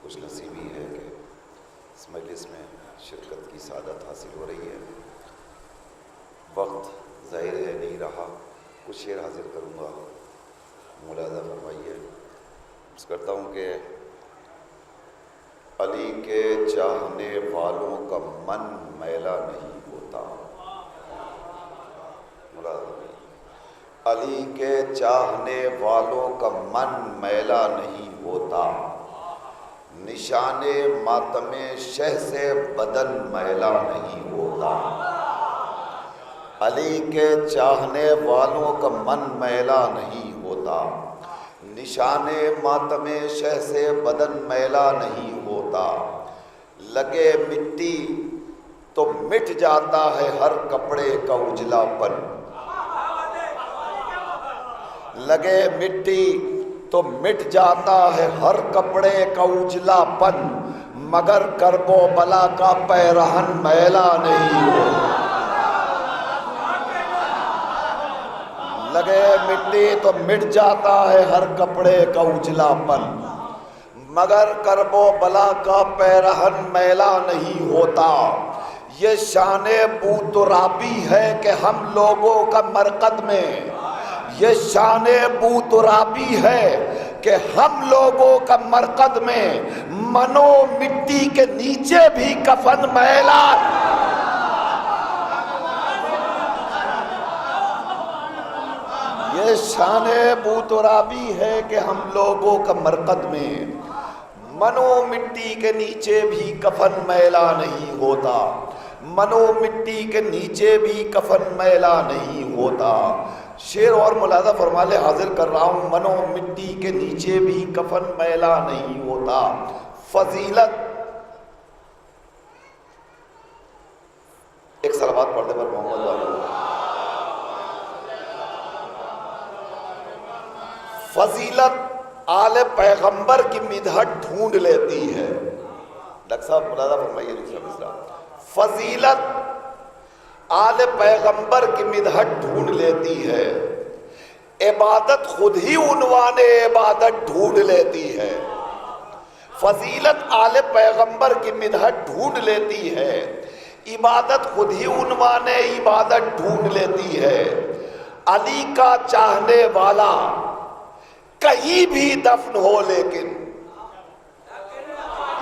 خوش نصیبی ہے کہ اس مجلس میں شرکت کی سعادت حاصل ہو رہی ہے۔ وقت ظاہر ہے نہیں رہا، کچھ شعر حاضر کروں گا، ملاحظہ فرمائیے۔ عرض کرتا ہوں کہ علی کے چاہنے والوں کا من میلا نہیں ہوتا، ملاحظہ فرمائیے، علی کے چاہنے والوں کا من میلا نہیں ہوتا، نشان ماتم شہ سے بدن میلا نہیں ہوتا۔ علی کے چاہنے والوں کا من میلا نہیں ہوتا، نشان ماتم شہ سے بدن میلا نہیں ہوتا۔ لگے مٹی تو مٹ جاتا ہے ہر کپڑے کا اجلا پن، لگے مٹی تو مٹ جاتا ہے ہر کپڑے کا اجلا پن، مگر کرب و بلا کا پیرہن میلا نہیں ہوتا۔ لگے مٹی تو مٹ جاتا ہے ہر کپڑے کا اجلا پن، مگر کرب و بلا کا پیرہن میلا نہیں ہوتا۔ یہ شان بو ترابی ہے کہ ہم لوگوں کا مرقد میں، یہ شان بو ترابی ہے کہ ہم لوگوں کا مرقد میں، منو مٹی کے نیچے بھی کفن میلا۔ یہ شان بو ترابی ہے کہ ہم لوگوں کا مرقد میں، منو مٹی کے نیچے بھی کفن میلا نہیں ہوتا، منو مٹی کے نیچے بھی کفن میلا نہیں ہوتا۔ شعر اور ملاحظہ فرما لے، حاضر کر رہا ہوں، منو مٹی کے نیچے بھی کفن میلا نہیں ہوتا۔ فضیلت، ایک صلوات پڑھ دے پر محمد والے۔ فضیلت آل پیغمبر کی مدحت ڈھونڈ لیتی ہے۔ ڈاکٹر صاحب ملاحظہ فرمائیے دوسرا مصرع۔ فضیلت آل پیغمبر کی مدحت ڈھونڈ لیتی ہے، عبادت خود ہی عنوان عبادت ڈھونڈ لیتی ہے۔ فضیلت آل پیغمبر کی مدحت ڈھونڈ لیتی ہے، عبادت خود ہی عنوان عبادت ڈھونڈ لیتی ہے۔ علی کا چاہنے والا کہیں بھی دفن ہو لیکن،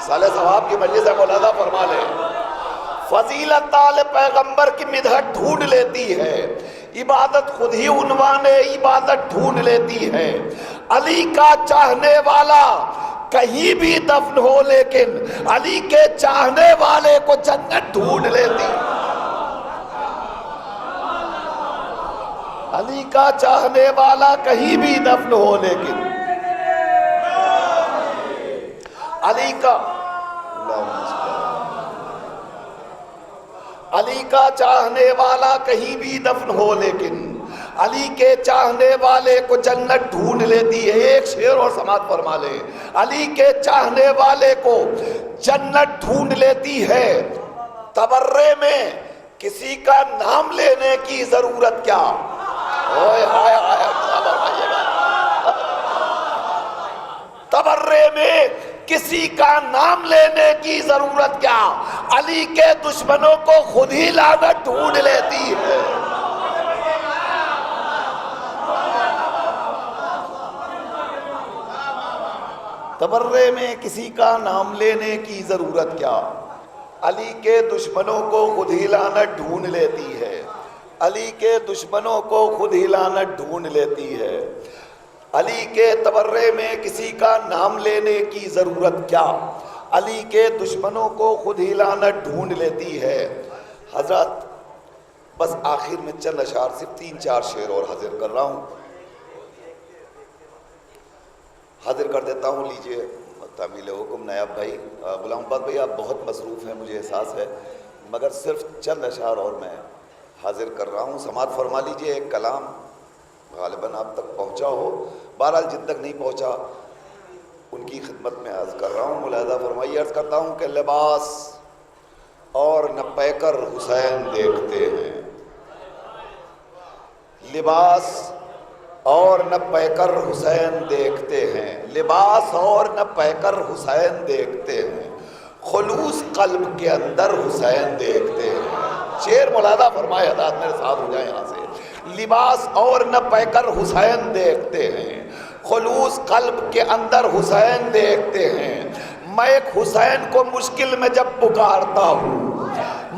سال ثواب کی مجلس ہے، ملاحظہ فرما لے، فضیلت آل پیغمبر کی مدحت ڈھونڈ لیتی ہے، عبادت خود ہی عنوان عبادت ڈھونڈ لیتی ہے۔ علی کا چاہنے والا کہیں بھی دفن ہو لیکن، علی کے چاہنے والے کو جنت ڈھونڈ لیتی۔ علی کا چاہنے والا کہیں بھی دفن ہو لیکن، علی کا چاہنے والا کہیں بھی دفن ہو لیکن، علی کے چاہنے والے کو جنت ڈھونڈ لیتی ہے۔ ایک شعر اور سماعت فرما لے، علی کے چاہنے والے کو جنت ڈھونڈ لیتی ہے۔ تبرے میں کسی کا نام لینے کی ضرورت کیا، تبرے میں کسی کا نام لینے کی ضرورت کیا، علی کے دشمنوں کو خود ہی لعنت ڈھونڈ لیتی ہے۔ تبرے میں کسی کا نام لینے کی ضرورت کیا، علی کے دشمنوں کو خود ہی لعنت ڈھونڈ لیتی ہے۔ علی کے دشمنوں کو خود ہی لعنت ڈھونڈ لیتی ہے۔ علی کے تبرے میں کسی کا نام لینے کی ضرورت کیا، علی کے دشمنوں کو خود ہی لعنت ڈھونڈ لیتی ہے۔ حضرت بس آخر میں چند اشعار، صرف 3-4 شعر اور حاضر کر رہا ہوں، حاضر کر دیتا ہوں، لیجئے تعمیل حکم۔ نائب بھائی غلام آباد بھائی، آپ بہت مصروف ہیں، مجھے احساس ہے، مگر صرف چند اشعار اور میں حاضر کر رہا ہوں، سماعت فرما لیجئے۔ ایک کلام غالباً آپ تک پہنچا ہو، بہرحال جن تک نہیں پہنچا ان کی خدمت میں عرض کر رہا ہوں، ملاحظہ فرمائیے۔ عرض کرتا ہوں کہ لباس اور نہ پیکر حسین دیکھتے ہیں، لباس اور نہ پیکر حسین دیکھتے ہیں، لباس اور نہ پہ کر حسین دیکھتے ہیں، خلوص قلب کے اندر حسین دیکھتے ہیں۔ شعر مولانا فرمائے، حضرات میرے ساتھ ہو جائیں یہاں سے، لباس اور نہ پہ کر حسین دیکھتے ہیں، خلوص قلب کے اندر حسین دیکھتے ہیں۔ میں ایک حسین کو مشکل میں جب پکارتا ہوں،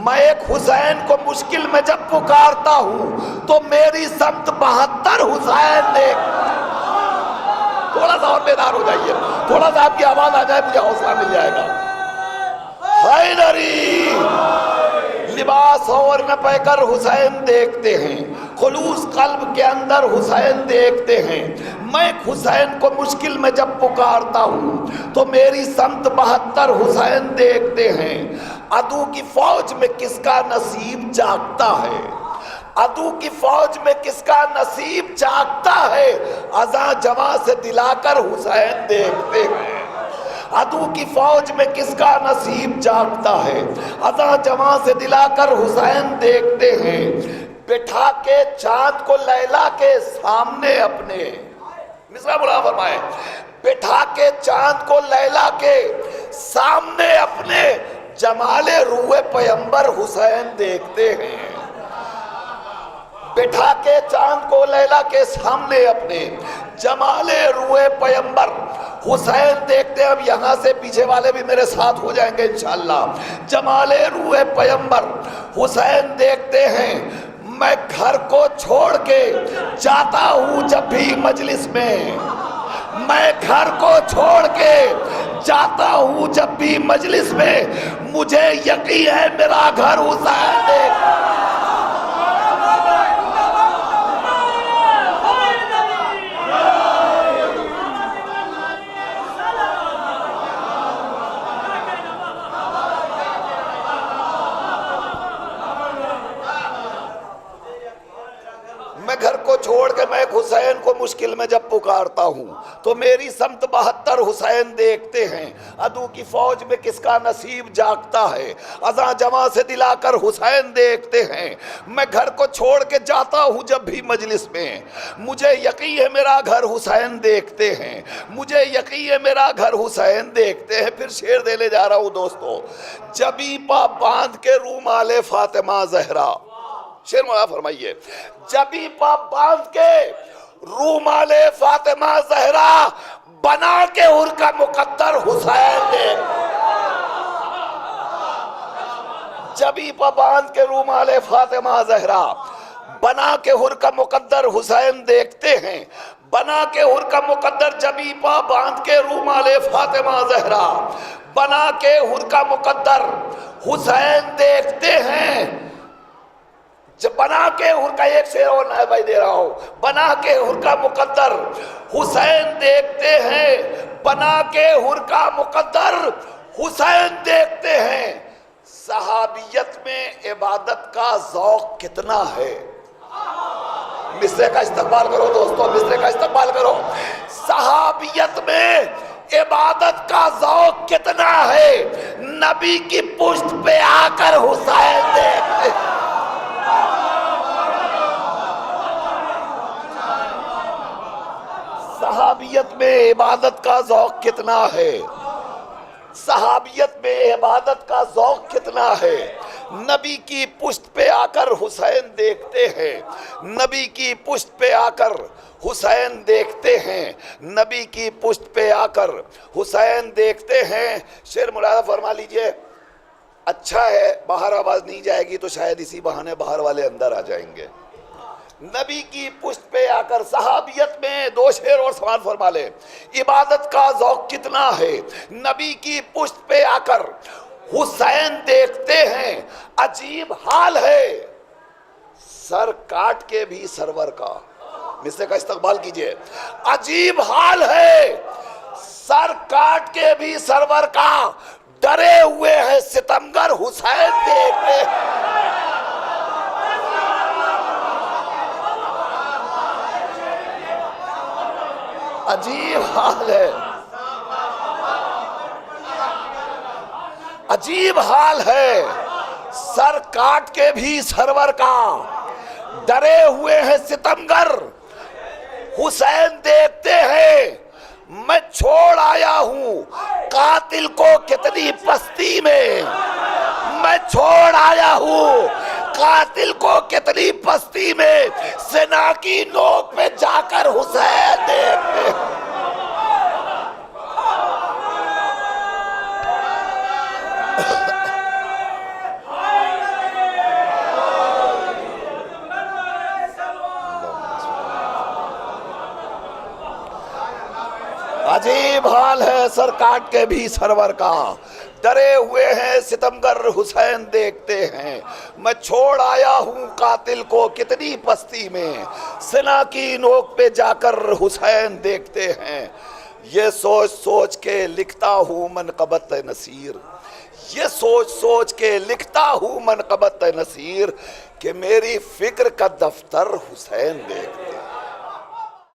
میں ایک حسین کو مشکل میں جب پکارتا ہوں تو میری سمت 72 حسین دیکھتے ہیں۔ تھوڑا سا اور بیدار ہو جائیے، تھوڑا سا آپ کی آواز آ جائے، مجھے حوصلہ مل جائے گا۔ حیدری، لباس اور نہ پہ کر حسین دیکھتے ہیں، خلوص قلب کے اندر حسین دیکھتے ہیں۔ میں حسین کو مشکل میں جب پکارتا ہوں تو میری سمت 72 حسین دیکھتے ہیں۔ عدو کی فوج میں کس کا نصیب جاگتا ہے، عدو کی فوج میں کس کا نصیب جاگتا ہے، اذاں جواں سے دلا کر حسین دیکھتے ہیں۔ عدو کی فوج میں کس کا نصیب جاگتا ہے، اذاں جواں سے دلا کر حسین دیکھتے ہیں۔ بٹھا کے چاند کو لیلا کے سامنے اپنے، مصرع بلا فرمائے، بٹھا کے چاند کو لیلا کے سامنے اپنے، جمال روح پیمبر حسین دیکھتے ہیں۔ بٹھا کے چاند کو لیلا کے سامنے اپنے، جمال روح پیمبر حسین دیکھتے ہیں۔ اب یہاں سے پیچھے والے بھی میرے ساتھ ہو جائیں گے انشاءاللہ۔ جمال روح پیمبر حسین دیکھتے ہیں۔ میں گھر کو چھوڑ کے جاتا ہوں جب بھی مجلس میں، میں گھر کو چھوڑ کے جاتا ہوں جب بھی مجلس میں، مجھے یقین ہے میرا گھر حسین دیکھتا ہے۔ میں گھر کو چھوڑ کے میں ایک حسین کو مشکل میں جب پکارتا ہوں تو میری سمت 72 حسین دیکھتے ہیں۔ عدو کی فوج میں کس کا نصیب جاگتا ہے، اذاں جواں سے دلا کر حسین دیکھتے ہیں۔ میں گھر کو چھوڑ کے جاتا ہوں جب بھی مجلس میں، مجھے یقین ہے میرا گھر حسین دیکھتے ہیں، مجھے یقین ہے میرا گھر حسین دیکھتے ہیں۔ پھر شعر دینے جا رہا ہوں دوستو، جبی پا باندھ کے رومال فاطمہ زہرا، شعر مولا فرمائیے، جبی پا باندھ کے رومال فاطمہ زہرا، بنا کے حر کا مقدر حسین دیکھتے ہیں۔ جبی پا باندھ کے رومال فاطمہ زہرا، بنا کے حر کا مقدر حسین دیکھتے ہیں۔ بنا کے حر کا مقدر، جبی پا باندھ کے رومال فاطمہ زہرا، بنا کے حر کا مقدر حسین دیکھتے ہیں۔ جب بنا کے حر کا ایک شعر اور نائب بھائی دے رہا ہوں، بنا کے حر کا مقدر حسین دیکھتے ہیں، بنا کے حر کا مقدر حسین دیکھتے ہیں۔ صحابیت میں عبادت کا ذوق کتنا ہے، مصرے کا استقبال کرو دوستو، مصرے کا استقبال کرو۔ صحابیت میں عبادت کا ذوق کتنا ہے، نبی کی پشت پہ آ کر حسین دیکھتے ہیں۔ صحابیت میں عبادت کا ذوق کتنا ہے، صحابیت میں عبادت کا ذوق کتنا ہے، نبی کی پشت پہ آ کر حسین دیکھتے ہیں، نبی کی پشت پہ آ کر حسین دیکھتے ہیں، نبی کی پشت پہ آ کر حسین دیکھتے ہیں۔ شعر ملاحظہ فرما لیجئے، اچھا ہے باہر آواز نہیں جائے گی تو شاید اسی بہانے باہر والے اندر آ جائیں گے۔ نبی کی پشت پہ آ کر، صحابیت میں دو شعر اور سوال فرما لے، عبادت کا ذوق کتنا ہے، نبی کی پشت پہ آ کر حسین دیکھتے ہیں۔ عجیب حال ہے سر کاٹ کے بھی سرور کا، مصرے کا استقبال کیجئے، عجیب حال ہے سر کاٹ کے بھی سرور کا، ڈرے ہوئے ہیں ستمگر حسین دیکھتے ہیں۔ عجیب حال ہے، عجیب حال ہے سر کاٹ کے بھی سرور کا، ڈرے ہوئے ہیں ستمگر حسین دیکھتے ہیں۔ میں چھوڑ آیا ہوں قاتل کو کتنی پستی میں، میں چھوڑ آیا ہوں قاتل کو کتنی پستی میں، زنا کی نوک پہ جا کر حسین دیکھتے ہیں۔ عجیب حال ہے سر کاٹ کے بھی سرور کا، ڈرے ہوئے ہیں ستمگر حسین دیکھتے ہیں۔ میں چھوڑ آیا ہوں قاتل کو کتنی پستی میں، زنا کی نوک پہ جا کر حسین دیکھتے ہیں۔ یہ سوچ سوچ کے لکھتا ہوں منقبت نصیر، یہ سوچ سوچ کے لکھتا ہوں منقبت نصیر کہ میری فکر کا دفتر حسین دیکھتے ہیں۔